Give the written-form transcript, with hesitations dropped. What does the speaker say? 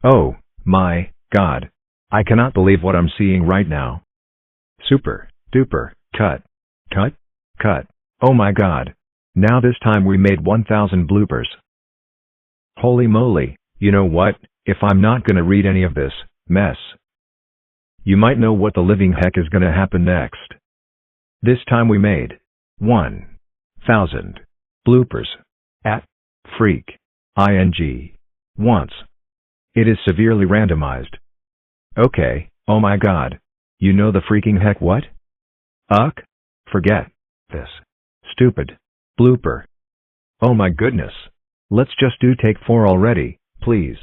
Oh, my God. I cannot believe what I'm seeing right now. Super, duper, cut, cut, cut. Oh my God. Now this time we made 1,000 bloopers. Holy moly, you know what, if I'm not gonna read any of this mess, you might know what the living heck is gonna happen next. This time we made 1,000 bloopers. At freak ing once. It is severely randomized. Okay, oh my God. You know the freaking heck what? Forget this stupid blooper. Oh my goodness. Let's just do take 4 already, please.